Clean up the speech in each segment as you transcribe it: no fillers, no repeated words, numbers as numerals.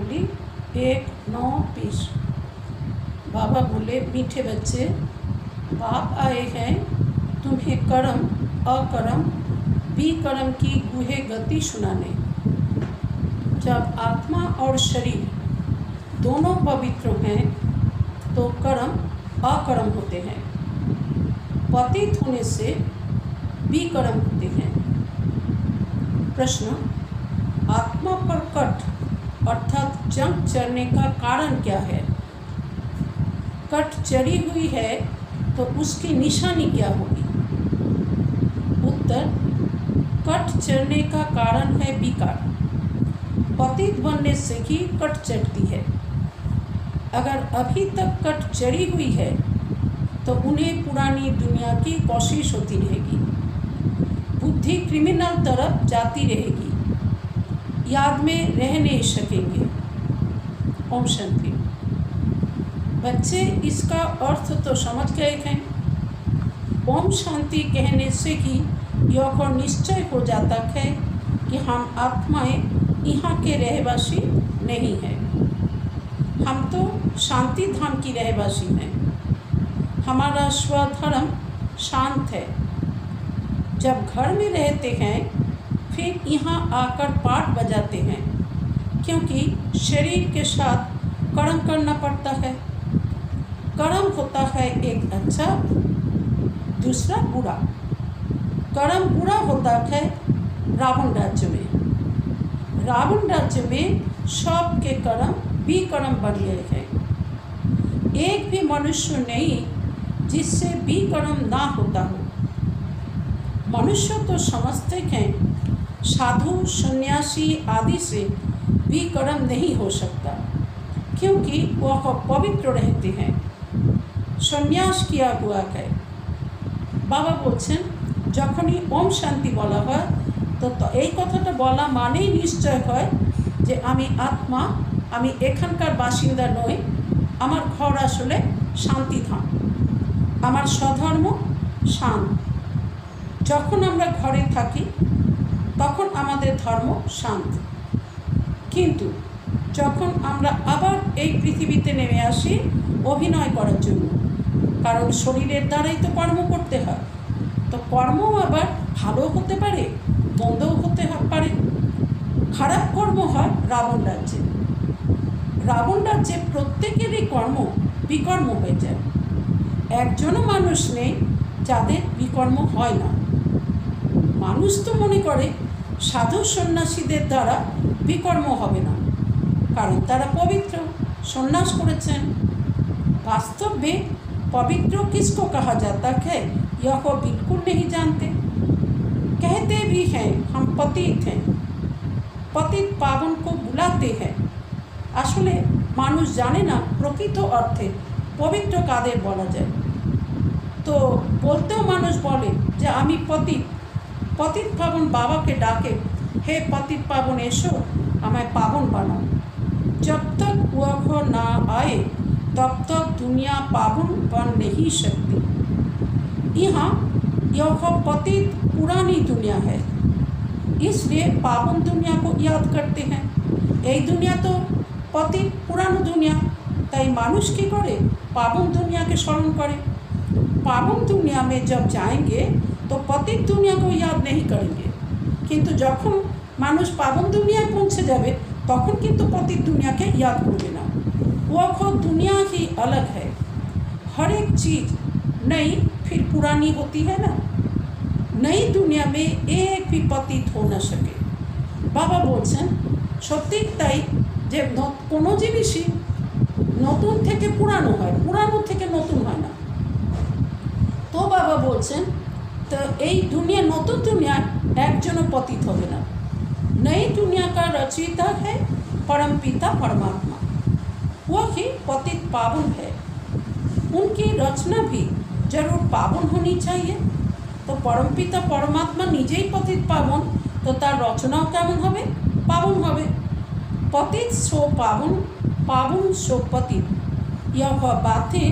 बोली 1 9 20। बाबा बोले, मीठे बच्चे, बाप आए हैं तुम्हें कर्म अकर्म विकर्म की गुहे गति सुनाने। जब आत्मा और शरीर दोनों पवित्र हैं तो कर्म अकर्म होते हैं, पतित होने से विकर्म होते हैं। प्रश्न, आत्मा पर कट अर्थात जंग चढ़ने का कारण क्या है? कट चढ़ी हुई है तो उसकी निशानी क्या होगी? उत्तर, कट चढ़ने का कारण है विकार। पतित बनने से ही कट चढ़ती है। अगर अभी तक कट चढ़ी हुई है तो उन्हें पुरानी दुनिया की कोशिश होती रहेगी, बुद्धि क्रिमिनल तरफ जाती रहेगी, याद में रह नहीं सकेंगे। ओम शांति। बच्चे, इसका अर्थ तो समझ गए हैं। ओम शांति कहने से ही यह निश्चय हो जाता है कि हम आत्माएं यहाँ के रहवासी नहीं हैं, हम तो शांति धाम की रहवासी हैं। हमारा स्वधर्म शांत है। जब घर में रहते हैं फिर यहाँ आकर पाठ बजाते हैं, क्योंकि शरीर के साथ कर्म करना पड़ता है। कर्म होता है एक अच्छा, दूसरा बुरा। कर्म बुरा होता है रावण राज्य में। रावण राज्य में सब के कर्म विकर्म बन गए हैं। एक भी मनुष्य नहीं जिससे विकर्म ना होता हो। मनुष्य तो समझते हैं साधु सन्यासी आदि से विकर्म नहीं हो सकता, क्योंकि वह पवित्र रहते हैं, सन्यास किया हुआ है। बाबा बोलছেন যখনই ओम शांति বলা হয় তো এই কথাটা বলা মানেই নিশ্চয় হয় যে আমি আত্মা, আমি এখানকার বাসিন্দা নই, আমার ঘর আসলে শান্তিধাম, আমার স্বধর্ম শান্ত। যখন আমরা ঘরে থাকি তখন আমাদের ধর্ম শান্ত, কিন্তু যখন আমরা আবার এই পৃথিবীতে নেমে আসি অভিনয় করার জন্য, কারণ শরীরের দ্বারাই তো কর্ম করতে হয়, তো কর্ম আবার ভালো হতে পারে, মন্দও হতে পারে। খারাপ কর্ম হয় রাবণ রাজ্যে। রাবণ রাজ্যে প্রত্যেকেরই কর্ম বিকর্ম হয়ে যায়। একজনও মানুষ নেই যাদের বিকর্ম হয় না। মানুষ তো মনে করে সাধু সন্ন্যাসীদের দ্বারা বিকর্ম হবে না, কারণ তারা পবিত্র, সন্ন্যাস করেছেন। वास्तव में पवित्र किसको कहा जाता है यह बिल्कुल नहीं जानते। कहते भी हैं हम पतित हैं, पतित पावन को बुलाते हैं। आसले मानुष जाने ना प्रकृत अर्थे पवित्र कादेर बला जाए। तो बोलतेও मानुष बोले जे आमी पतित, पतित पावन बाबा के डाके, हे पतित पावन एसो आमाय पावन बनाओ। जब तक वह ना आए तब तक दुनिया पावन बन नहीं सकती। यहाँ यह पतित पुरानी दुनिया है, इसलिए पावन दुनिया को याद करते हैं। यही दुनिया तो पतित पुरानो दुनिया, ताई मानुष की करे पावन दुनिया के स्मरण करे। पावन दुनिया में जब जाएंगे तो पतित दुनिया को याद नहीं करेंगे, किंतु जखन मानुष पावन दुनिया पहुँचे जाए तखन किन्तु पतित दुनिया के याद करबे ना। वह दुनिया ही अलग है। हर एक चीज़ नई फिर पुरानी होती है ना। नई दुनिया में एक भी पतित हो न सके। बाबा बोलছেন সত্যিই তাই যে কোনো জিনিসই নতুন থেকে পুরানো হয়, পুরানো থেকে নতুন হয় না। তো বাবা বলছেন তো এই দুনিয়া, নতুন দুনিয়া একজনও পতিত হবে না। नई दुनिया का रचयिता है परम पिता परमात्मा, वही पतित पावन है। उनकी रचना भी जरूर पावन होनी चाहिए। तो परमपिता परमात्मा निजेई पतित पावन, तो तार रचनाओ केमन होबे? पावन होबे। पतित सो पावन, पावन सो पतित, यह बातें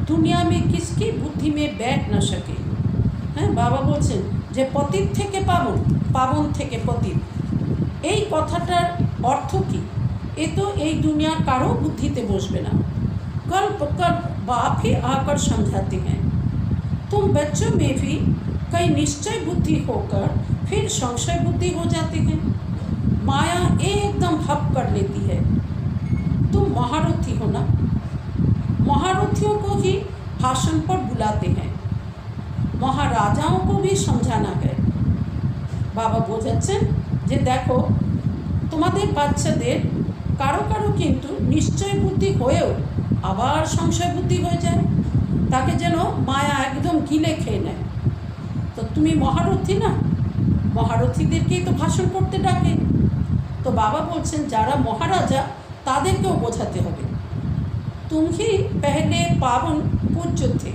दुनिया में किसकी बुद्धि में बैठ न सके। हैं बाबा बोलছেন যে पतित থেকে पावन, पावन থেকে पतित, এই কথাটার অর্থ কি? ये तो एक दुनिया कारो बुद्धिते बसबे ना, कल्प कल्प बाप ही आकर समझाते हैं। तुम बच्चों में भी कई निश्चय बुद्धि होकर फिर संशय बुद्धि हो जाते हैं। माया एकदम हप कर लेती है। तुम महारथी हो ना, महारथियों को ही भाषण पर बुलाते हैं, महाराजाओं को भी समझाना है। बाबा बोझाচ্ছেন যে দেখো তোমাদের বাচ্চাদের কারো কারো কিন্তু নিশ্চয় বুদ্ধি হয়েও আবার সংশয় বুদ্ধি হয়ে যায়, তাকে যেন মায়া একদম গিলে খেয়ে নেয়। তো তুমি মহারথী না, মহারথীদেরকেই তো ভাষণ করতে ডাকে। তো বাবা বলছেন যারা মহারাজা তাদেরকেও বোঝাতে হবে। तुम ही पहले पावन पूज्य थे,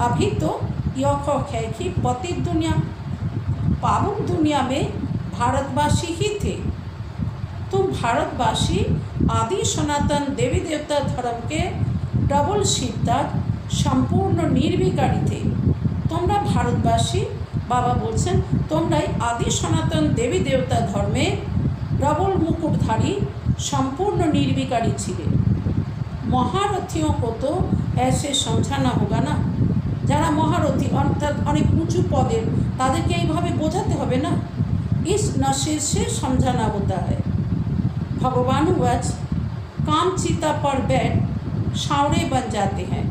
अभी तो यह है कि पतित दुनिया, पावन दुनिया में भारतवासी ही थे। तुम भारतवासी आदि सनातन देवी देवता धर्म के डबल सिद्धांत सम्पूर्ण निर्विकारी थे। তোমরা ভারতবাসী, বাবা বলছেন তোমরাই আদি সনাতন দেবী দেবতা ধর্মে डबल मुकुटधारी संपूर्ण निर्विकारी छिले। महारथियों को तो ऐसे समझाना होगा ना, যারা মহারথী অর্থাৎ অনেক উঁচু পদের তাদেরকে এইভাবে বোঝাতে হবে না। इस नशे से समझाना होता है। भगवान वच काम चिता पर बैठ सांवरे बन जाते हैं,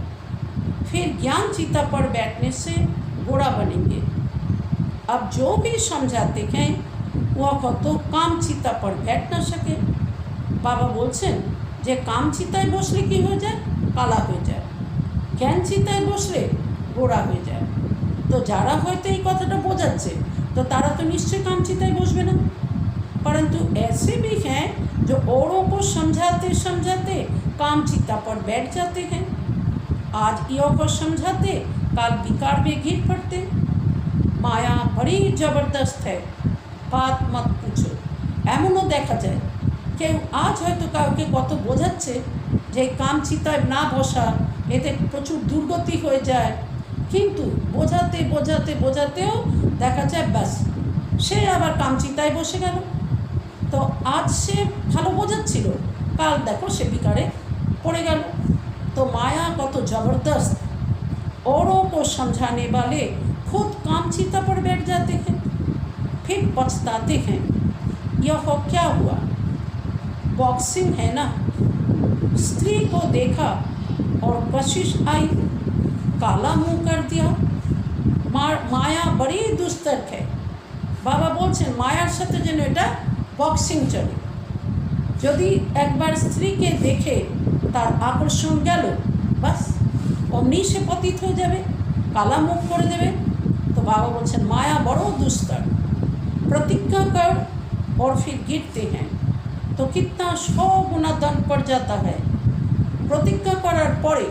फिर ज्ञान चिता पर बैठने से घोड़ा बनेंगे। अब जो भी समझाते हैं वह तो काम चिता पर बैठ ना सके। बाबा बोलছেন যে কাম চিতায় বসলে কি হয়ে যায়, কালা হয়ে যায়, জ্ঞান চিতায় বসলে গোড়া হয়ে যায়। তো যারা হয়তো এই কথাটা বোঝাচ্ছে তো তারা তো নিশ্চয়ই काम चिताয় বসবে না। परंतु ऐसे भी हैं जो औरों को समझाते समझाते काम चिता पर बैठ जाते हैं। आज यो को समझाते काल विकार में गिर पड़ते। माया बड़ी जबरदस्त है, बात मत पूछो। एमनও দেখা যায় কেউ আজ হয়তো কাউকে কত বোঝাচ্ছে যে কাম চিতায় না বসা এতে প্রচুর দুর্গতি হয়ে যায়, কিন্তু বোঝাতে বোঝাতে বোঝাতেও দেখা যায় ব্যাস সে আবার কাম চিতায় বসে গেল। তো আজ সে ভালো বোঝাচ্ছিল, কাল দেখো সে বিকারে পড়ে গেল। तो माया कत जबरदस्त, औरों को समझाने वाले खुद काम चिता पर बैठ जाते हैं, फिर पछताते हैं। यह क्या हुआ? बॉक्सिंग है ना, स्त्री को देखा और कशिश आई, काला मुंह कर दिया। माया बड़ी दुस्तर्क है। बाबा बोलছেন मायार साथे যেন এটা বক্সিং চলে। যদি একবার স্ত্রীকে দেখে তার আকর্ষণ গেল, বাস অমনি সে পতিত হয়ে যাবে, কালা মুখ করে দেবে। তো বাবা বলছেন মায়া বড় দুস্তর। प्रतिज्ञा कर और फिर गिरते हैं तो कितना 100 गुना दंड पड़ जाता है। प्रतिज्ञा करार परे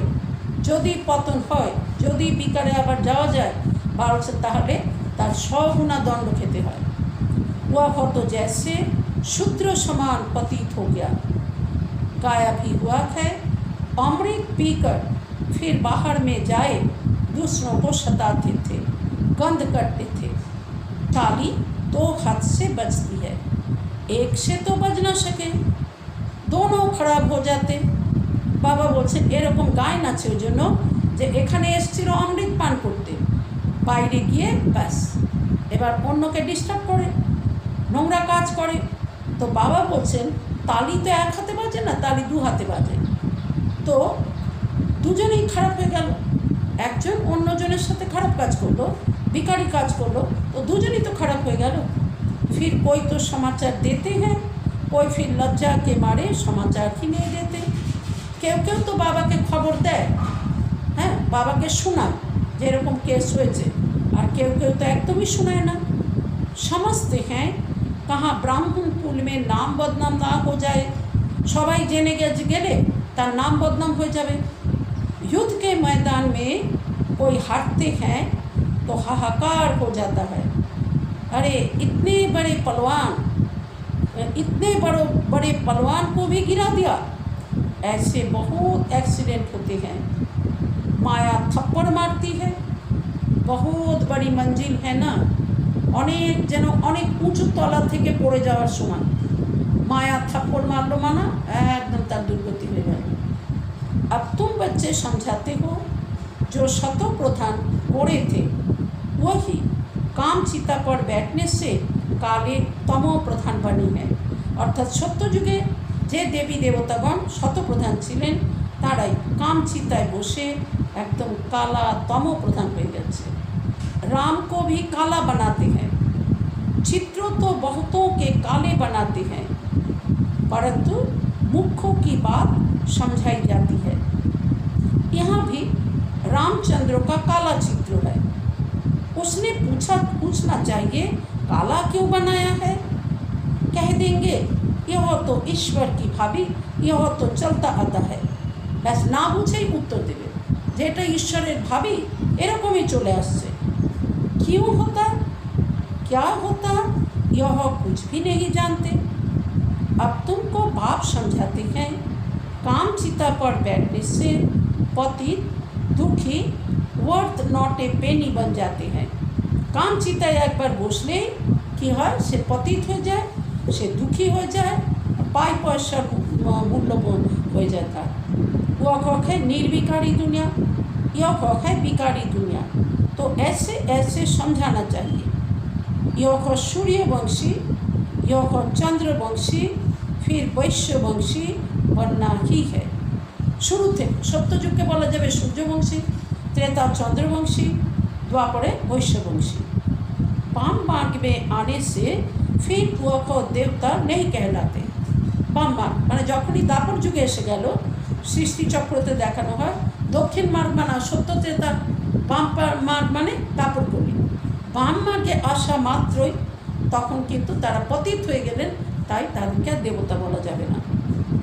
যদি পতন হয়, যদি বিকারে আবার যাওয়া যায়, বলছে তাহলে তার 100 गुना दंड খেতে হয়। वह तो जैसे शूद्र समान पतित हो गया। गाया भी हुआ है, अमृत पीकर फिर बाहर में जाए दूसरों को सताते थे, गंध करते थे। ताली 2 हाथ से बजती है, एक से तो बज ना सके, दोनों खराब हो जाते। बाबा बोलছেন এরকম গায়ন আছে ওই জন্য যে এখানে এসেছিল অমৃত পান করতে, বাইরে গিয়ে ব্যাস এবার অন্যকে ডিস্টার্ব করে, নোংরা কাজ করে। তো বাবা বলছেন তালি তো এক হাতে বাজে না, তালি 2 হাতে বাজে। তো দুজনেই খারাপ হয়ে গেল। একজন অন্যজনের সাথে খারাপ কাজ করলো, বিকারি কাজ করলো, তো দুজনেই তো খারাপ হয়ে গেল। फिर कोई तो समाचार देते हैं, कोई फिर लज्जा के मारे समाचार ही नहीं देते। কেউ কেউ তো বাবাকে খবর দেয়, হ্যাঁ বাবাকে শোনায় যে এরকম কেস হয়েছে, আর কেউ কেউ তো একদমই শোনায় না। समझते हैं कहाँ ब्राह्मण कुल में नाम बदनाम ना हो जाए, सबाई जेने गेले तार नाम बदनाम हो जाए। युद्ध के मैदान में कोई हारते हैं तो हाहाकार हो जाता है, अरे इतने बड़े पहलवान, इतने बड़े पहलवान को भी गिरा दिया। ऐसे बहुत एक्सीडेंट होते हैं। माया थप्पड़ मारती है, बहुत बड़ी मंजिल है ना, অনেক যেন অনেক উঁচু তলা থেকে পড়ে যাওয়ার সময় माया थप्पड़ मार लो माना एकदम तार दुर्गति हो गई। अब तुम बच्चे समझाते हो जो शतो प्रधान कोड़े थे वही काम चिता पर बैठने से काले तमो प्रधान बनी है। अर्थात सत्य जुगे जे देवी देवतागण शत प्रधान छिलेन ताराई काम चिताय बसे एकदम काला तमो प्रधान हो जाच्छे। राम को भी काला बनाते हैं, चित्र तो बहुतों के काले बनाते हैं, परंतु मुख्यों की बात समझाई जाती है। यहाँ भी रामचंद्र का काला चित्र है। उसने पूछना चाहिए काला क्यों बनाया है। कह देंगे यह तो ईश्वर की भाभी, यह तो चलता आता है। बस ना बुझेई उत्तर देवे जेटा ईश्वरेर भाभी एरकम ही चले आसছে। क्यों होता, क्या होता, यह कुछ भी नहीं जानते। अब तुमको बाप समझाते हैं काम चिता पर बैठने से पतित दुखी वर्थ नॉट ए पेनी बन जाते हैं। काम चिताय एक बार बसले कि है से पतित हो जाए, से दुखी हो जाए, पाई पैसार मूल्यवान हो जाता है। वह कख है निर्विकारी दुनिया, यह कख है विकारी दुनिया। तो ऐसे ऐसे समझाना चाहिए। यह कख सूर्यवंशी, यह कख चंद्रवंशी, फिर वैश्यवंशी बनना ही है। शुरू थे सत्यजुग के बोला जाए सूर्यवंशी, त्रेता चंद्रवंशी, द्वापरे वैश्यवंशी। पाम मार्ग में आने से फिर वह देवता नहीं कहलाते। बाम मार्ग माने जखनी दापर जुगे एसे गेल सृष्टि चक्रते देखानो है दक्षिण मार्ग माना सत्य त्रेता, बाम मार्ग माने दापर कली। बाम मार्गे आसा मात्रई तखन किन्तु तारा पतित हो गेलेन, ताई तादेरके देवता बोला जाबे ना।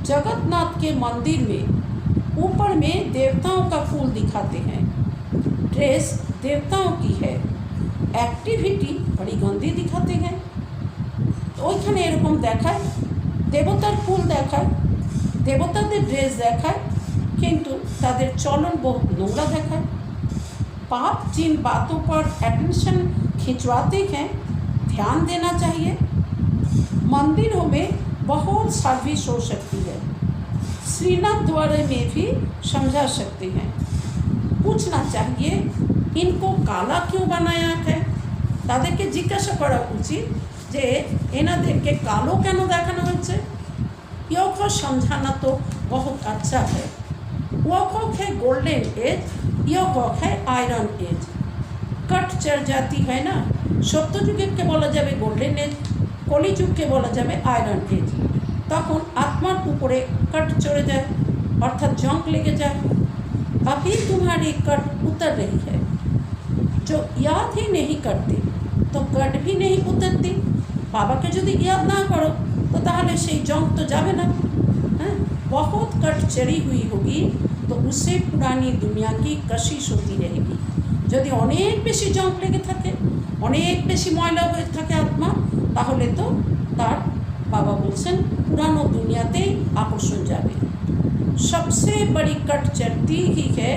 जगन्नाथ के मंदिर में ऊपर में देवताओं का फूल दिखाते हैं, ड्रेस देवताओं की है, एक्टिविटी बड़ी गंदी दिखाते हैं। तो ओइखाने एरकम देखाय देवतार फूल देखाय, देवतादेर ड्रेस देखाय, किन्तु तादेर चलन बहुत नोंगरा देखाय। पाप जिन बातों पर अटेंशन खिंचवाते हैं ध्यान देना चाहिए। मंदिरों में बहुत सर्विस हो सकती है, श्रीनाथ द्वारे में भी समझा सकते हैं। पूछना चाहिए इनको काला क्यों बनाया है। तादेरके जिज्ञासा करा उचित जे एनादेरके कालो केन देखानो हয়েছে। यह को समझाना तो बहुत अच्छा है। वह को है गोल्डन एज, यह को है आयरन एज। कट चढ़ जाती है ना, सत्य जुगे के बोला जाए गोल्डन एज, कली जुग के बोला जाए आयरन एज। तखन आत्मार ऊपरे कट चढ़े जाए अर्थात जंग लेगे जाए। अभी तुम्हारी कट उतर रही है, जो याद ही नहीं करते तो कट भी नहीं उतरती। बाबा के यदि याद ना करो तो ताहले से जंग तो जाबे ना। बहुत कट चढ़ी हुई होगी तो उससे पुरानी दुनिया की कशिश होती रहेगी। यदि अनेक बेशी जंग लेगे थाके, अनेक बेशी मयला हुए थाके आत्मा, ताहले तो तार बाबा बोलছেন पुरानो दुनियाते आकर्षण जाबे। सबसे बड़ी कट चढ़ती ही है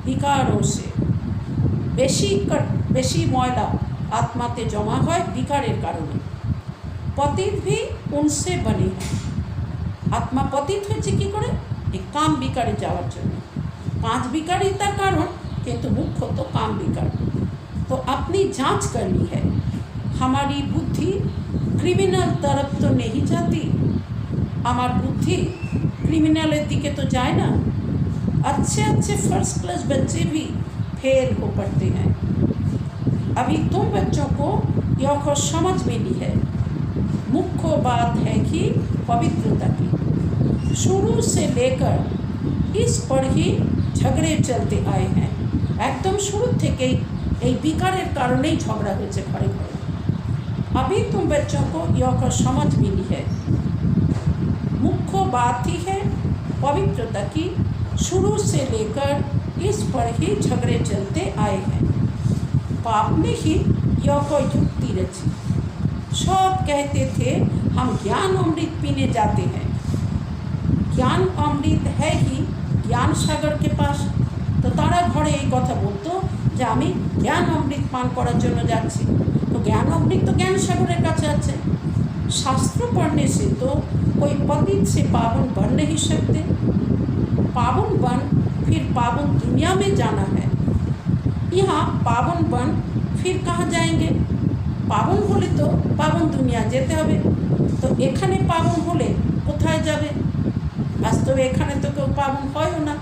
विकारों से। बेशी मयला आत्माते जमा है विकारेर कारणे। पतित भी उनसे बने हैं। आत्मा पतित হয়েছে কি করে? এই काम विकारे যাওয়ার জন্য। 5 विकारितार कारण किंतु मुख्य तो काम विकार। तो अपनी जांच करनी है। हमारी बुद्धि क्रिमिनल तरफ तो नहीं जाती, हमार बुद्धि क्रिमिनलेर दिके तो जाए ना। अच्छे अच्छे फर्स्ट क्लास बच्चे भी फेल हो पड़ते हैं। अभी तुम बच्चों को यह समझ मिली है। मुख्य बात है कि पवित्रता की शुरू से लेकर इस पर ही झगड़े चलते आए हैं। एकदम शुरू থেকে এই বিকারের কারণেই झगड़ा হয়েছে घरे घरे। अभी तुम बच्चों को यह समझ मिली है। मुख्य बात ही है पवित्रता की शुरू से लेकर इस पर ही झगड़े चलते आए हैं। पाप ने ही यह युक्ति रची। सब कहते थे हम ज्ञान अमृत पीने जाते हैं। ज्ञान अमृत है ही ज्ञान सागर के पास। तो तारा घरे এই কথা বলতো যে আমি জ্ঞান অমৃত পান করার জন্য যাচ্ছি। तो ज्ञान अमृत तो ज्ञान सागरेर काছে আছে। शास्त्र पढ़ने से तो कोई पतित से पावन बन नहीं सकते। पावन बन फिर पावन दुनिया में जाना है। यहाँ पावन बन फिर कहाँ जाएंगे? पावन होले तो पावन दुनिया যেতে হবে। তো এখানে পাবন হলে কোথায় যাবে? বাস্তবে এখানে তো কেউ পাবন হয়ও না।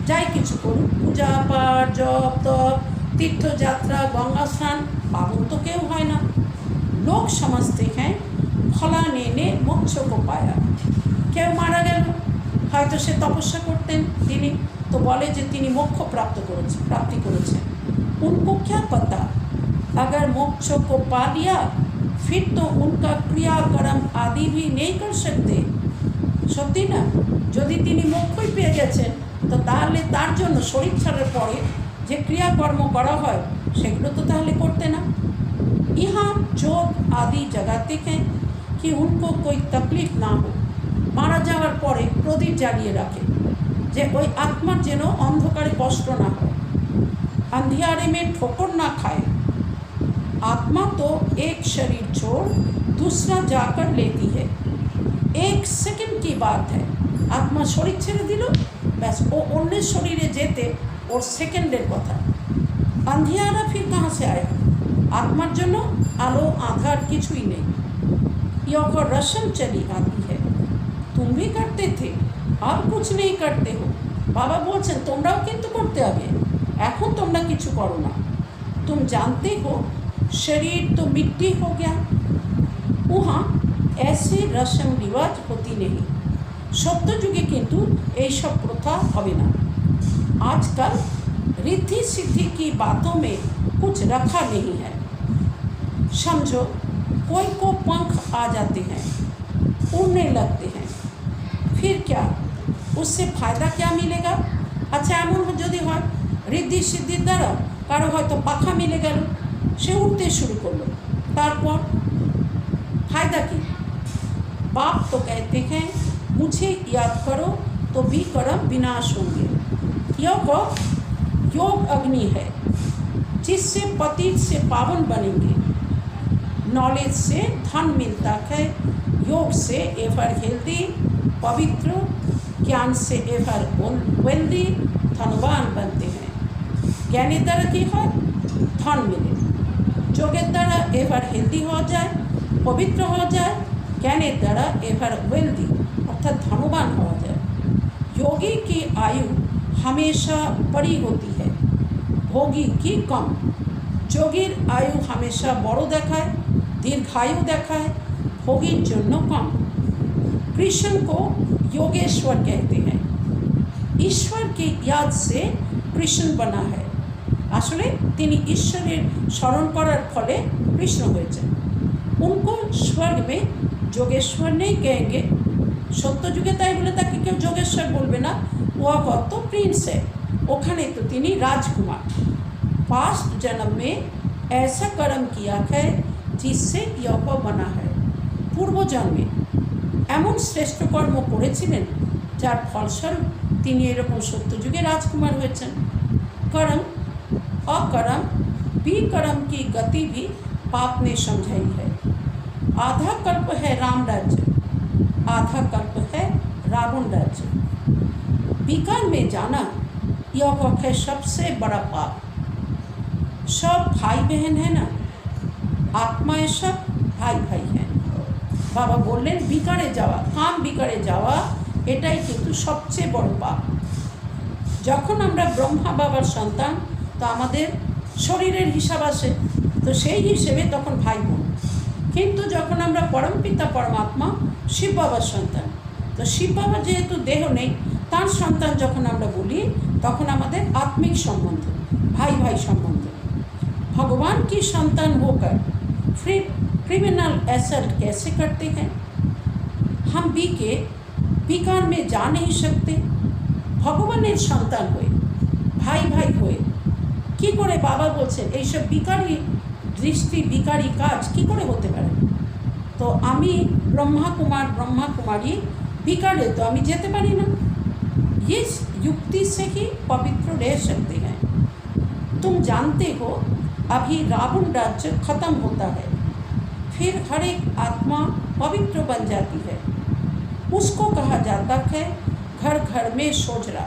যাই কিছু করুন, পূজা পাঠ, জপ তপ, तीर्थयात्रा, गंगा स्नान, पावन तो क्यों है ना। लोग समझते हैं फलाने ने मोक्ष को पाया। क्यों मारा गया? হয়তো সে তপস্যা করতেন, তিনি তো বলে যে তিনি মোক্ষ प्राप्ति করেছেন। उनको क्या पता अगर मोक्ष को पा लिया फिर तो उनका क्रियाकर्म आदि भी नहीं कर सकते। সত্যি না? যদি তিনি মোক্ষই পেয়ে গেছেন তো তাহলে তার জন্য শরীর ছাড়ার পরে যে ক্রিয়াকর্ম করা হয় সেগুলো তো তাহলে করতে না। यहाँ जोग आदि जगाते हैं कि उनको कोई तकलीफ ना हो। मारा जाওয়ার পরে প্রদীপ জ্বালিয়ে রাখে যে ওই आत्मा যেন অন্ধকারে কষ্ট না হয়, अंधियारे में ठोकर ना खाए। आत्मा तो एक शरीर छोड़ दूसरा जाकर लेती है। एक सेकंड की बात है। आत्मा शरीर छेड़े दिल, बस वो अन्य शरीरे जेते और सेकेंडर कथा। अंधियारा फिर कहाँ से आया? आत्मार जन्य आलो आधार किछुई नहीं। यह रस्म चली आती है। तुम भी करते थे, अब कुछ नहीं करते हो। बाबा बोलছেন তোমরাও কিন্তু করতে হবে, এখন তোমরা কিছু করো না। तुम जानते हो शरीर तो मिट्टी हो गया। वहाँ ऐसे रस्म रिवाज होती नहीं। सत्य जुगे किन्तु ये सब प्रथा হবে না। आजकल रिद्धि सिद्धि की बातों में कुछ रखा नहीं है। समझो कोई को पंख आ जाते हैं, उड़ने लगते हैं, फिर क्या? उससे फायदा क्या मिलेगा? अच्छा एमन যদি হয় रिद्धि सिद्धिर द्वारा कारो হয়তো পাখা मिले গেল, সে উঠতে শুরু করলো, তারপর फायदा की? बाप तो कहते हैं मुझे याद करो तो भी कर्म विनाश होंगे। योग अग्नि है जिससे पतित से पावन बनेंगे। नॉलेज से धन मिलता है, योग से एवर हेल्दी पवित्र, ज्ञान से एवर वेल्दी धनवान बनते हैं। ज्ञानी द्वारा की है धन मिले, योगेर द्वारा एवर हेल्दी हो जाए, पवित्र हो जाए, ज्ञानेर द्वारा एवर वेल्दी अर्थात धनवान हो जाए। योगी की आयु हमेशा बड़ी होती है, भोगी की कम। যোগীর आयु हमेशा बड़ो देखाय, दीर्घायु देखाय, भोगीर जन्य कम। कृष्ण को योगेश्वर कहते हैं। ईश्वर की याद से कृष्ण बना है। आसले तिनी ईश्वरेर स्मरण करार फले कृष्ण हয়েছেন। उनको स्वर्ग में যোগেশ্বর नहीं कहेंगे। सत्य जुगे ताई बोले ताके केउ যোগেশ্বর बोलबे ना, वो तो प्रिंस है, ओखाने तो तिनी राजकुमार। पास्ट जन्म में ऐसा कर्म किया है जिससे यह बना है। पूर्व जन्मे एमन श्रेष्ठ कर्म करेছিলেন যার ফলস্বরূপ তিনি এরকম সত্যযুগে রাজকুমার হয়েছেন। कर्म अकर्म विकर्म की गति भी पाप ने समझाई है। आधा कल्प है राम राज्य, आधा कल्प है रावण राज्य। विकार में जाना यह है सबसे बड़ा पाप। सब भाई बहन है ना, आत्माएं सब भाई भाई हैं। बाबा बोलें विकारे जावा, काम विकारे जावा एटाई किन्तु सबचेये बड़ पाप। যখন আমরা ব্রহ্মা বাবার সন্তান তো আমাদের শরীরের হিসাব আসে, তো সেই হিসেবে তখন ভাই বোন। কিন্তু যখন আমরা পরমপিতা পরমাত্মা শিব বাবার সন্তান, তো শিব বাবা যেহেতু দেহ নেই, তার সন্তান যখন আমরা বলি তখন আমাদের आत्मिक संबंध, भाई भाई संबंध। भगवान की संतान होकर फिर क्रिमिनल असल्ट कैसे करते हैं? हम विकार में जा नहीं सकते। भगवानेर सन्तान हुए भाई भाई हुए कि करे बाबा बोलছেন এইসব বিকারী दृष्टि विकारी काज कि करे होते पारे? तो आमी ब्रह्मा कुमार ब्रह्मा कुमारी विकारे तो आमी जेते पारी ना। ये युक्ति से ही पवित्र रह सकते हैं। तुम जानते हो अभी रावण राज्य खत्म होता है, फिर हर एक आत्मा पवित्र बन जाती है। उसको कहा जाता है घर घर में सोजरा।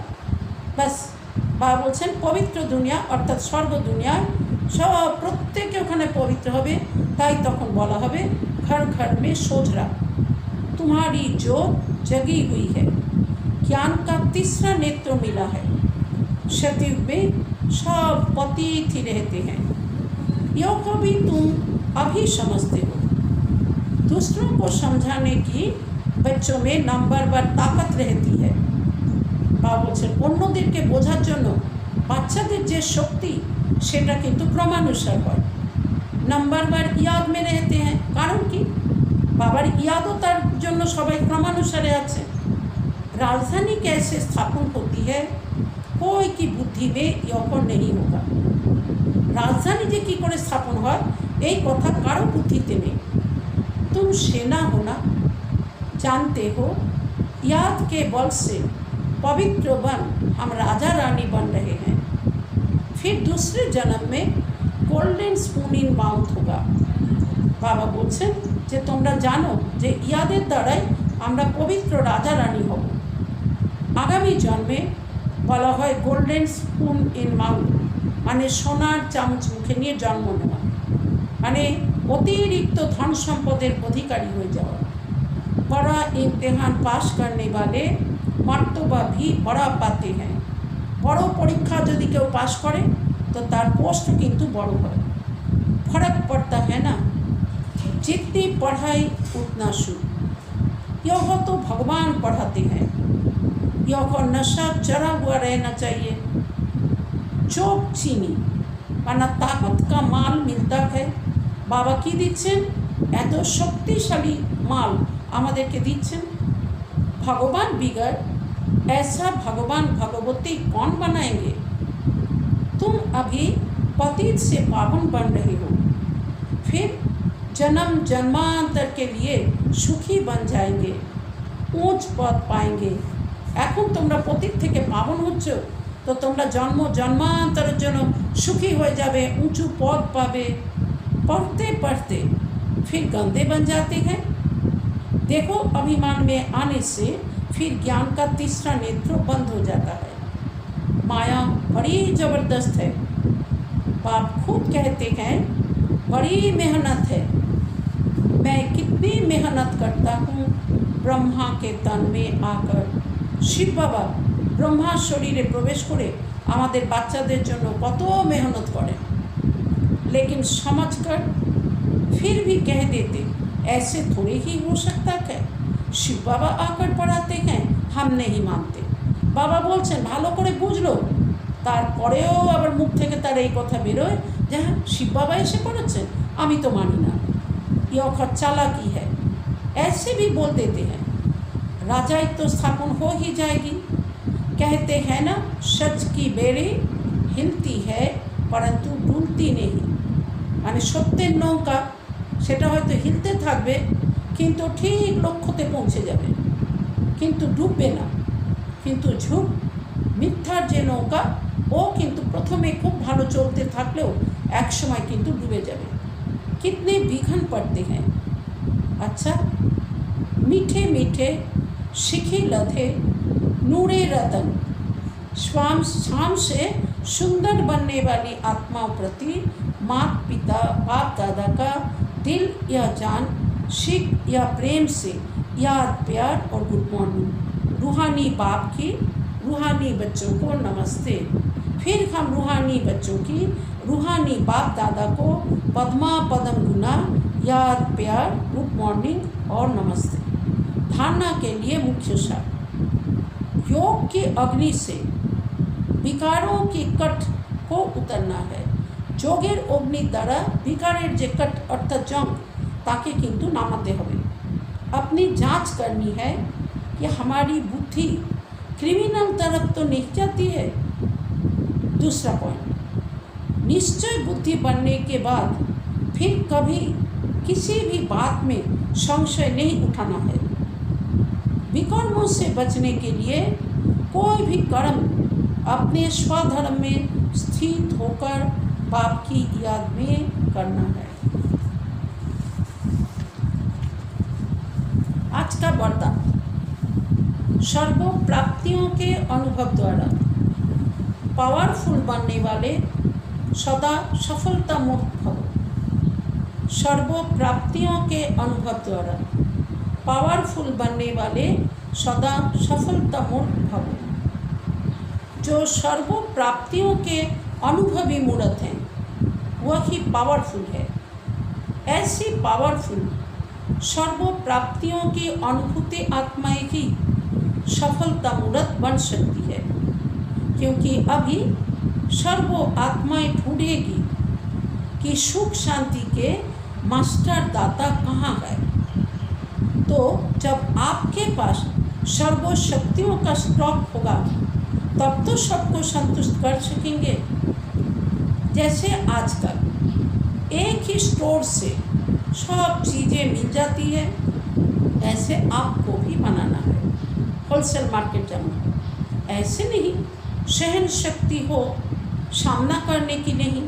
बस বা বলছেন পবিত্র দুনিয়া অর্থাৎ স্বর্গ দুনিয়ায় সব প্রত্যেকে ওখানে পবিত্র হবে, তাই তখন বলা হবে घर घर में सोजरा तुम्हारी ज्योत जगी हुई है, ज्ञान का तीसरा नेत्र मिला है। सतयुग में सब पतित ही रहते हैं, यो को भी तुम अभी समझते हो। दूसरों को समझाने की बच्चों में नंबर वन ताकत रहती है। বা বলছেন অন্যদেরকে বোঝার জন্য বাচ্চাদের যে শক্তি সেটা কিন্তু ক্রমানুসার হয়। নাম্বার বার ইয়াদ মে रहते हैं, কারণ কি বাবার ইয়াদও তার জন্য সবাই ক্রমানুসারে আছে। राजधानी कैसे स्थापन होती है कोई की बुद्धि में यौकन नहीं होगा। राजधानी যে কি করে স্থাপন হয় এই কথা কারো বুদ্ধিতে নেই। तुम सेना हो ना, जानते हो याद के बल से पवित्र बन हम राजा रानी बन रहे हैं। फिर दूसरे जन्म में गोल्डन स्पून इन माउथ होगा। बाबा बोलছেন যে তোমরা জানো যে ইয়াদের দ্বারাই আমরা পবিত্র রাজা রানী হব। আগামী জন্মে বলা হয় গোল্ডেন স্পুন ইন মাউথ, মানে সোনার চামচ মুখে নিয়ে জন্ম নেওয়া, মানে অতিরিক্ত ধন সম্পদের অধিকারী হয়ে যাওয়া। बड़ा इम्तिहान पास करने वाले मर्तबा भी बड़ा पाते हैं। बड़ो परीक्षा यदि केउ पास करे तो तार पोस्ट किन्तु बड़ो है। फर्क पड़ता है ना, जितनी पढ़ाई उतना सुख। यह तो भगवान पढ़ाते हैं, यह नशा चढ़ा हुआ रहना चाहिए। चोक चीनी माना ताकत का माल मिलता है। बाबा की दिच्छेन एत शक्तिशाली माल আমাদেরকে দিচ্ছেন। भगवान बिगड़ ऐसा भगवान भगवती कौन बनाएंगे। तुम अभी पतित से पावन बन रहे हो, फिर जन्म जन्मांतर के लिए सुखी बन जाएंगे, ऊंच पद पाएंगे। এখন তোমরা পতিত থেকে পাবন হচ্ছ তো তোমরা জন্ম জন্মান্তরের জন্য সুখী হয়ে যাবে, উঁচু পদ পাবে। पढ़ते पढ़ते फिर गंदे बन जाते हैं। देखो अभिमान में आने से फिर ज्ञान का तीसरा नेत्र बंद हो जाता है। माया बड़ी ज़बरदस्त है। बाप खुद कहते हैं बड़ी मेहनत है। मैं कितनी मेहनत करता हूँ ब्रह्मा के तन में आकर। शिव बाबा ब्रह्मा शरीरे प्रवेश करे आमादेर बाच्चादेर जन्य कत मेहनत करें, लेकिन समझकर फिर भी कह देते ऐसे थोड़े ही हो सकता है। शिव बाबा आकर पढ़ाते हैं, हम नहीं मानते। बाबा बोलছেন ভালো করে বুঝলো, তারপরেও আবার মুখ থেকে তার এই কথা বেরোয় যে হ্যাঁ শিব বাবা এসে পড়াচ্ছেন, আমি তো মানি না। ये चालाकी है। ऐसे भी बोल देते हैं राजाई तो स्थापन हो ही जाएगी। कहते हैं ना सच की बेड़ी हिलती है परंतु डुलती नहीं, মানে সত্যের নৌকা সেটা হয়তো হিলতে থাকবে কিন্তু ঠিক লক্ষ্যতে পৌঁছে যাবে, কিন্তু ডুববে না। কিন্তু ঝুঁক মিথ্যার যে নৌকা ও কিন্তু প্রথমে খুব ভালো চলতে থাকলেও এক সময় কিন্তু ডুবে যাবে। कितने विघन पड़ते हैं। अच्छा मीठे मीठे शिखी लधे नूरे रतन स्वाम शाम से सुंदर बनने वाली आत्माओं प्रति माता पिता बाप दादा का दिल या जान सीख या प्रेम से याद प्यार और गुड मॉर्निंग। रूहानी बाप की रूहानी बच्चों को नमस्ते। फिर हम रूहानी बच्चों की रूहानी बाप दादा को पद्मा पदम गुना याद प्यार गुड मॉर्निंग और नमस्ते। धारणा के लिए मुख्य सार योग की अग्नि से विकारों की कट को उतरना है। যোগের অগ্নি দ্বারা বিকারের যে कट अर्थात जंग ताके किंतु नामाते हमें। अपनी जांच करनी है कि हमारी बुद्धि क्रिमिनल तरफ तो नहीं जाती है। दूसरा पॉइंट, निश्चय बुद्धि बनने के बाद फिर कभी किसी भी बात में संशय नहीं उठाना है। विकर्मों से बचने के लिए कोई भी कर्म अपने स्वधर्म में स्थित होकर बाप की याद में करना है। आज का वरदान सर्व प्राप्तियों के अनुभव द्वारा पावरफुल बनने वाले सदा सफलता मुक्त भव। सर्व प्राप्तियों के अनुभव द्वारा पावरफुल बनने वाले सदा सफलता मुक्त भव। जो सर्व प्राप्तियों के अनुभवी मूर्त हैं वह ही पावरफुल है। ऐसी पावरफुल सर्व प्राप्तियों की अनुभूति आत्माएं ही सफलता मूर्त बन सकती है, क्योंकि अभी सर्व आत्माएं ढूंढेगी कि सुख शांति के मास्टर दाता कहाँ है। तो जब आपके पास सर्व शक्तियों का स्टॉक होगा तब तो सबको संतुष्ट कर सकेंगे। जैसे आजकल एक ही स्टोर से सब चीज़ें मिल जाती है, ऐसे आपको भी बनाना है। होलसेल मार्केट जाना, ऐसे नहीं सहन शक्ति हो सामना करने की नहीं,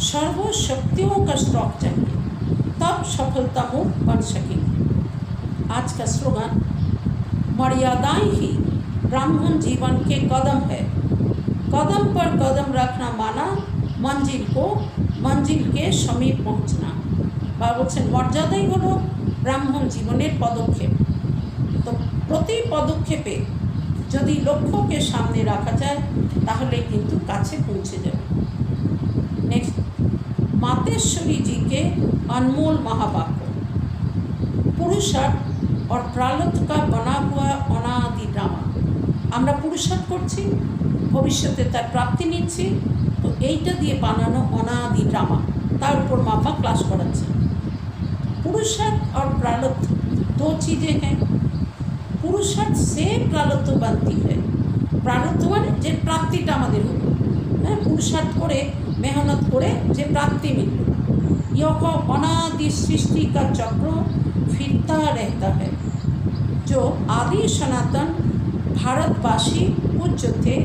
सर्व शक्तियों का स्टॉक चाहिए, तब सफलता मुक्त बन सकेंगे। आज का स्लोगन मर्यादाएं ही ब्राह्मण जीवन के कदम है। कदम पर कदम रखना माना मंजिल के समीप पहुँचना। বা বলছেন মর্যাদাই হলো ব্রাহ্মণ জীবনের পদক্ষেপ। তো প্রতি পদক্ষেপে যদি লক্ষ্যকে সামনে রাখা যায় তাহলে কিন্তু কাছে পৌঁছে যাবে। नेक्स्ट, मातेश्वरी जी के अनमोल महावाक्य, पुरुषार्थ और प्रारब्ध का बना हुआ अनादि ड्रामा। আমরা পুরুষার্থ করছি, ভবিষ্যতে তার প্রাপ্তি নিচ্ছি, তো এইটা দিয়ে বানানো অনাদি ড্রামা, তার উপর মাপা ক্লাস করাচ্ছে। पुरुषार्थ और प्रारब्ध दो चीज़ें हैं। पुरुषार्थ से प्रारब्ध बनती है। प्रारब्ध माने जे प्राप्तिटा आमादेर हलो, हाँ, पुरुषार्थ करे मेहनत करे जे प्राप्ति मिलल, यह अनादि सृष्टि का चक्र फिरता रहता है। जो आदि सनातन भारतवासी पूज्य थे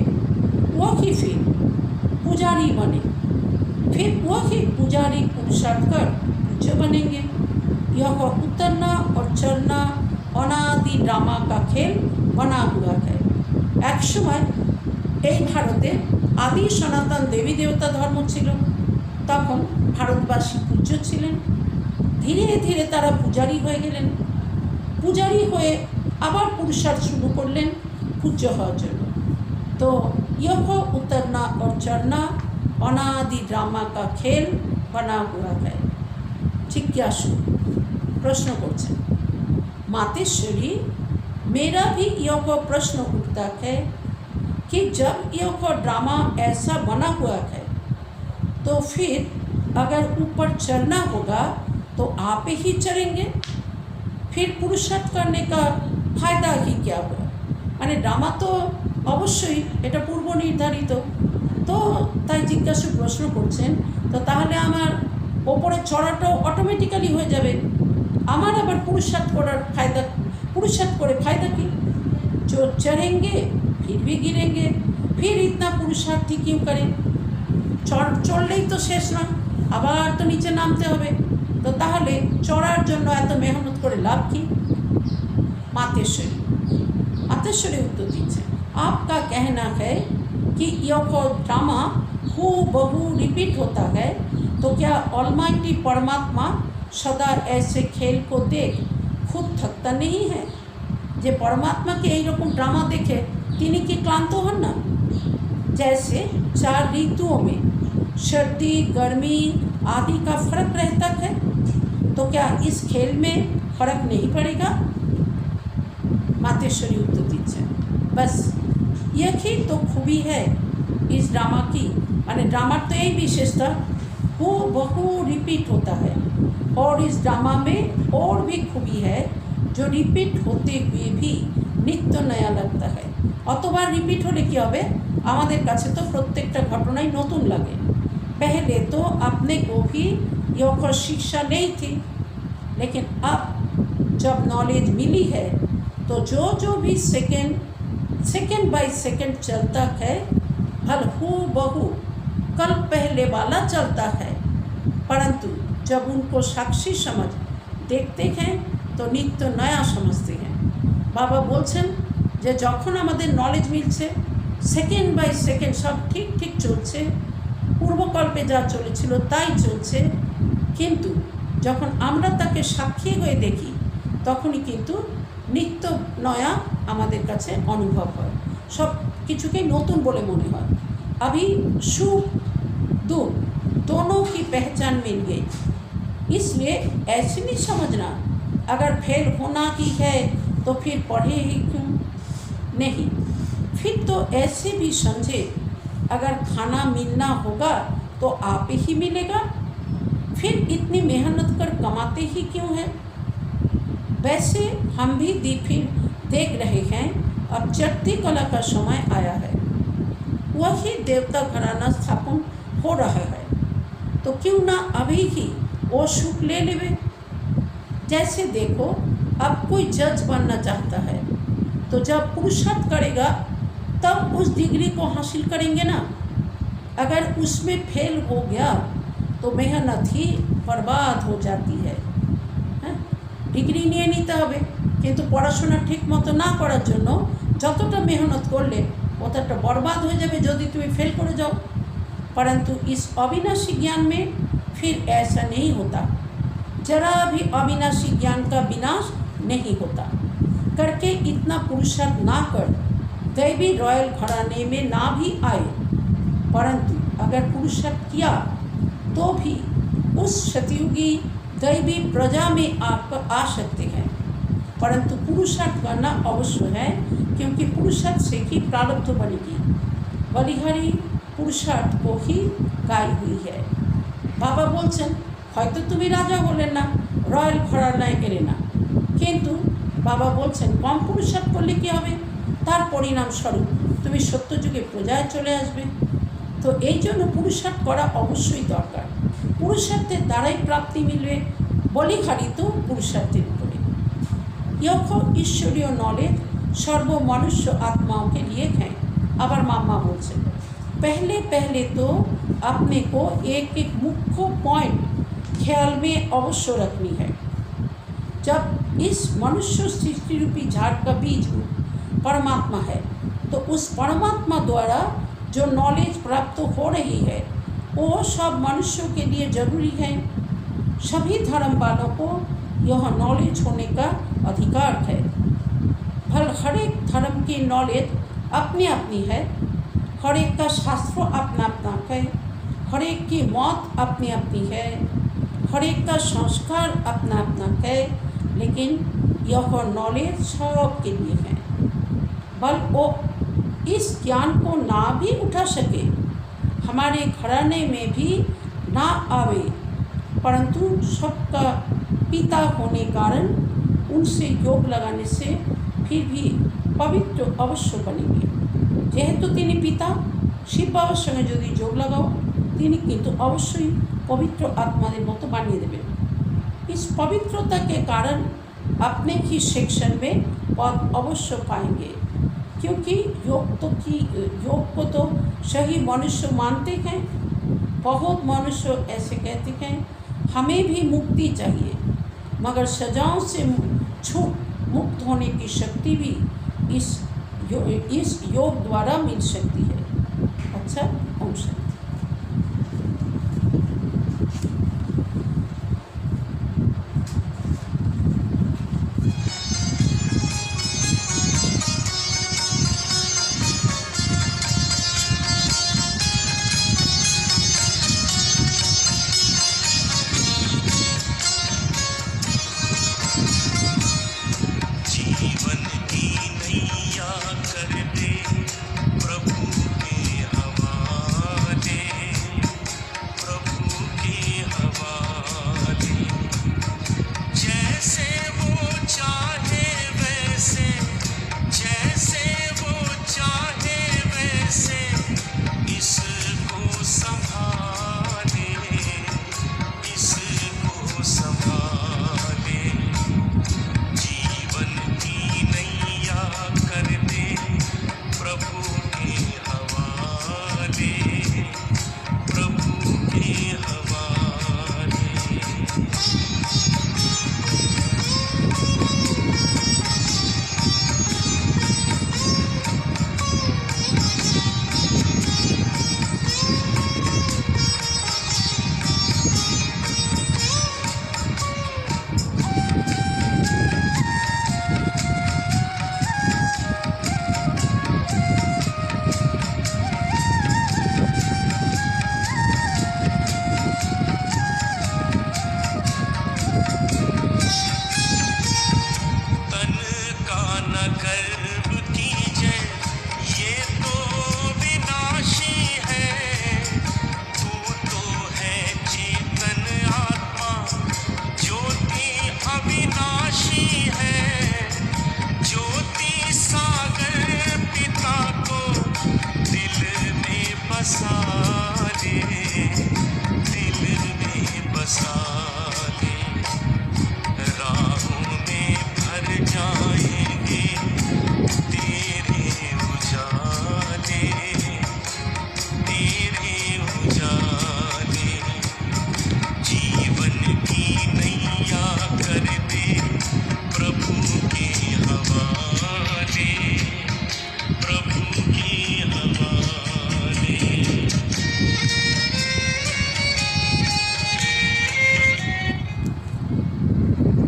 वही फिर पुजारी बने, फिर वही पुजारी पुरुषार्थ कर पूज्य बनेंगे। यह उतरना और चढ़ना अनादि ड्रामा का खेल बना हुआ है। एक समय এই ভারতে আদি সনাতন দেবী দেবতা ধর্ম ছিল, তখন ভারতবাসী পূজ্য ছিলেন। ধীরে ধীরে তারা পূজারী হয়ে গেলেন, পূজারী হয়ে আবার পুরুষার্থ শুরু করলেন পূজ্য হওয়ার জন্য। তো यह उतरना और चढ़ना अनादि ड्रामा का खेल बना हुआ है। जिज्ञासु प्रश्न করছেন, मातेश्वरी, मेरा भी यह प्रश्न उठता है कि जब यह ड्रामा ऐसा बना हुआ है तो फिर अगर ऊपर चढ़ना होगा तो आप ही चढ़ेंगे, फिर पुरुषार्थ करने का फायदा ही क्या हुआ। মানে ড্রামা তো অবশ্যই এটা পূর্ব নির্ধারিত, তো তাই জিজ্ঞাসু প্রশ্ন করছেন, তো তাহলে আমার ওপরে চড়াটাও অটোমেটিক্যালি হয়ে যাবে, আমার আবার পুরুষার্थ করার ফায়দা, पुरुषार्थ করে फायदा की। जो चढ़ेंगे फिर भी गिरेंगे, फिर इतना पुरुषार्थ ही क्यों करें। চড়লেই তো শেষ না, আবার তো নিচে নামতে হবে, তো তাহলে চড়ার জন্য এত মেহনত করে লাভ কি। मातेश्वरी उत्तर दीजिए, आपका कहना है कि यह ड्रामा हूबहू रिपीट होता है, तो क्या ऑलमाइटी परमात्मा सदा ऐसे खेल को देख खुद थकता नहीं है। जे परमात्मा के यही रकम ड्रामा देखे तिनी की क्लांत हन ना। जैसे 4 ऋतुओं में सर्दी गर्मी आदि का फर्क रहता है, तो क्या इस खेल में फर्क नहीं पड़ेगा। मातेश्वरी उत्तर दीजिए, बस यही तो खूबी है इस ड्रामा की। माने ड्रामा तो यही विशेषता हूबहू रिपीट होता है, और इस ड्रामा में और भी खूबी है जो रिपीट होते हुए भी नित्य नया लगता है। অতবার রিপিট হলে কি হবে, আমাদের কাছে তো প্রত্যেকটা ঘটনাই নতুন লাগে। पहले तो अपने को भी यह शिक्षा नहीं थी, लेकिन अब जब नॉलेज मिली है तो जो भी सेकेंड बाय सेकेंड चलता है हल हूबहू कल पहले वाला चलता है, परंतु जब उनको साक्षी समझ देखते हैं तो नित्य नया समझते हैं। बाबा बोलছেন যে যখন আমাদের নলেজ মিলছে সেকেন্ড বাই সেকেন্ড সব ঠিক ঠিক চলছে, পূর্বকল্পে যা চলেছিল তাই চলছে, কিন্তু যখন আমরা তাকে সাক্ষী হয়ে দেখি তখনই কিন্তু নিত্য নয়া আমাদের কাছে অনুভব হয়, সব কিছুকেই নতুন বলে মনে হয়। अभी सुख दुख दोनों की पहचान मिल गई, इसलिए ऐसे नहीं समझना अगर फेल होना ही है तो फिर पढ़े ही क्यों, नहीं, फिर तो ऐसे भी समझे अगर खाना मिलना होगा तो आप ही मिलेगा, फिर इतनी मेहनत कर कमाते ही क्यों हैं। वैसे हम भी फिर देख रहे हैं अब चढ़ती कला का समय आया है, वही देवता घराना स्थापन हो रहा है, तो क्यों ना अभी ही वो सुख ले लेवे। जैसे देखो अब कोई जज बनना चाहता है तो जब पुरुषार्थ करेगा तब उस डिग्री को हासिल करेंगे ना, अगर उसमें फेल हो गया तो मेहनत ही बर्बाद हो जाती है। ডিগ্রি নিয়ে নিতে হবে, কিন্তু পড়াশোনা ঠিক মতো না করার জন্য যতটা মেহনত করলে ততটা बर्बाद हो जाए यदि तुम्हें फेल कर जाओ। परंतु इस अविनाशी ज्ञान में फिर ऐसा नहीं होता, जरा भी अविनाशी ज्ञान का विनाश नहीं होता। करके इतना पुरुषार्थ ना कर दैवी रॉयल घराने में ना भी आए, परंतु अगर पुरुषार्थ किया तो भी उस सतयुगी दैवी प्रजा में आप आ सकते हैं, परंतु पुरुषार्थ करना अवश्य है, क्योंकि पुरुषार्थ से ही प्रारब्ध बनेगी। बलिहारी पुरुषार्थ को ही गाई हुई है। बाबा बोलছেন হয়তো তুমি রাজা হলেন না, রয়্যাল ঘরানায় এলে না, কিন্তু বাবা বলছেন কম পুরুষার্থ করলে কী হবে, তার পরিণামস্বরূপ তুমি সত্যযুগে প্রজায় চলে আসবে। তো এই জন্য পুরুষার্থ করা অবশ্যই দরকার, পুরুষার্থের দ্বারাই প্রাপ্তি মিলবে। বলিহারি তো পুরুষার্থের উপরে। यह ईश्वरीय नॉलेज सर्व मनुष्य आत्माओं के लिए है। अबर मामा बोलते पहले पहले तो अपने को एक एक मुख्य पॉइंट ख्याल में अवश्य रखनी है। जब इस मनुष्य सृष्टि रूपी झाड़ का बीज परमात्मा है, तो उस परमात्मा द्वारा जो नॉलेज प्राप्त हो रही है वो सब मनुष्यों के लिए जरूरी है। सभी धर्म वालों को यह नॉलेज होने का अधिकार है। भल हर एक धर्म की नॉलेज अपनी अपनी है, हर एक का शास्त्र अपना अपना है, हर एक की मौत अपनी अपनी है, हर एक का संस्कार अपना अपना है, लेकिन यह नॉलेज सब के लिए है। बल वो इस ज्ञान को ना भी उठा सके, हमारे घराने में भी ना आवे, परंतु सबका पिता होने कारण उनसे योग लगाने से फिर भी पवित्र अवश्य बनेंगे। जेहेतु तिनी पिता, शिव बाबार संगे यदि योग लगाओ तिनी किन्तु अवश्य पवित्र आत्मादेर मतो बानिये देबेन। इस पवित्रता के कारण अपने ही सेक्शन में पद अवश्य पाएंगे, क्योंकि योग को तो सही मनुष्य मानते हैं। बहुत मनुष्य ऐसे कहते हैं हमें भी मुक्ति चाहिए, मगर सजाओं से मुक्त होने की शक्ति भी इस योग द्वारा मिल सकती है। अच्छा, ओम शांति।